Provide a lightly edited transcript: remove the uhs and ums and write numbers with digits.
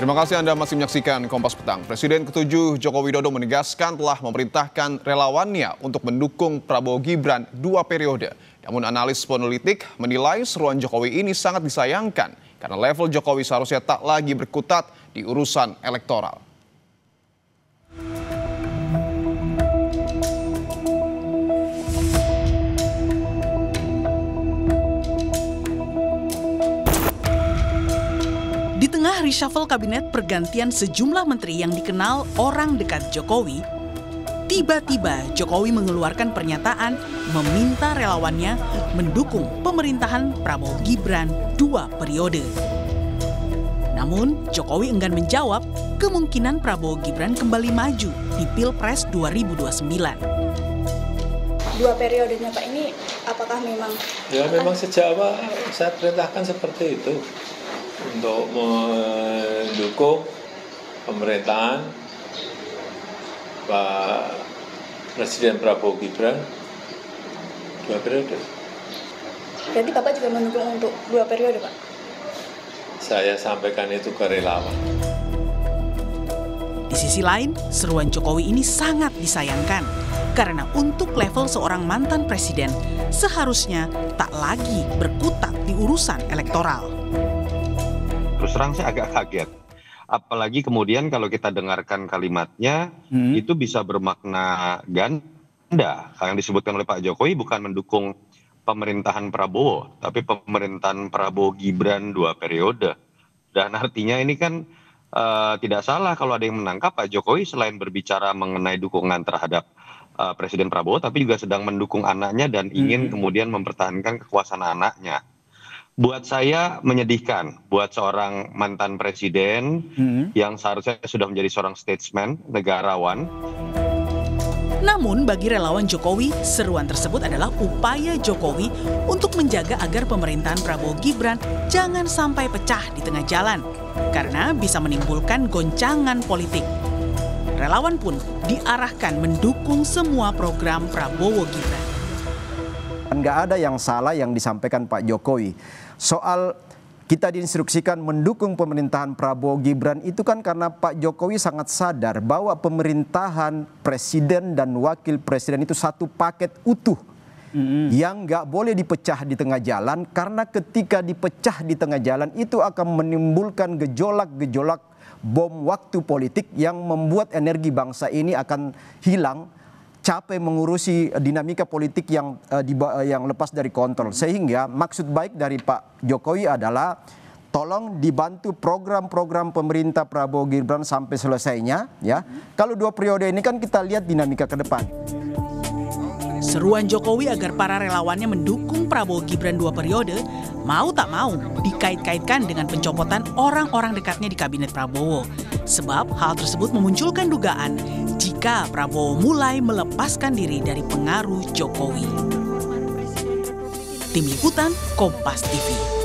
Terima kasih Anda masih menyaksikan Kompas Petang. Presiden ke-7 Joko Widodo menegaskan telah memerintahkan relawannya untuk mendukung Prabowo Gibran 2 periode. Namun analis politik menilai seruan Jokowi ini sangat disayangkan karena level Jokowi seharusnya tak lagi berkutat di urusan elektoral. Di tengah reshuffle kabinet pergantian sejumlah menteri yang dikenal orang dekat Jokowi, tiba-tiba Jokowi mengeluarkan pernyataan meminta relawannya mendukung pemerintahan Prabowo Gibran 2 periode. Namun, Jokowi enggan menjawab kemungkinan Prabowo Gibran kembali maju di Pilpres 2029. 2 periodenya Pak ini apakah memang? Ya memang sejak awal saya perintahkan seperti itu. Untuk mendukung pemerintahan Pak Presiden Prabowo Gibran 2 periode. Berarti Bapak juga mendukung untuk 2 periode, Pak? Saya sampaikan itu ke relawan. Di sisi lain, seruan Jokowi ini sangat disayangkan karena untuk level seorang mantan presiden seharusnya tak lagi berkutat di urusan elektoral. Terus terang saya agak kaget. Apalagi kemudian kalau kita dengarkan kalimatnya, itu bisa bermakna ganda. Yang disebutkan oleh Pak Jokowi bukan mendukung pemerintahan Prabowo, tapi pemerintahan Prabowo Gibran 2 periode. Dan artinya ini kan tidak salah kalau ada yang menangkap Pak Jokowi selain berbicara mengenai dukungan terhadap Presiden Prabowo, tapi juga sedang mendukung anaknya dan ingin kemudian mempertahankan kekuasaan anaknya. Buat saya menyedihkan, buat seorang mantan presiden yang seharusnya sudah menjadi seorang statesman, negarawan. Namun bagi relawan Jokowi, seruan tersebut adalah upaya Jokowi untuk menjaga agar pemerintahan Prabowo Gibran jangan sampai pecah di tengah jalan, karena bisa menimbulkan goncangan politik. Relawan pun diarahkan mendukung semua program Prabowo Gibran. Nggak ada yang salah yang disampaikan Pak Jokowi. Soal kita diinstruksikan mendukung pemerintahan Prabowo Gibran itu kan karena Pak Jokowi sangat sadar bahwa pemerintahan presiden dan wakil presiden itu satu paket utuh yang nggak boleh dipecah di tengah jalan, karena ketika dipecah di tengah jalan itu akan menimbulkan gejolak-gejolak bom waktu politik yang membuat energi bangsa ini akan hilang, capek mengurusi dinamika politik yang lepas dari kontrol. Sehingga maksud baik dari Pak Jokowi adalah tolong dibantu program-program pemerintah Prabowo Gibran sampai selesainya, ya. Kalau 2 periode ini kan kita lihat dinamika ke depan. Seruan Jokowi agar para relawannya mendukung Prabowo Gibran 2 periode mau tak mau dikait-kaitkan dengan pencopotan orang-orang dekatnya di kabinet Prabowo. Sebab hal tersebut memunculkan dugaan jika Prabowo mulai melepaskan diri dari pengaruh Jokowi. Tim Liputan, Kompas TV.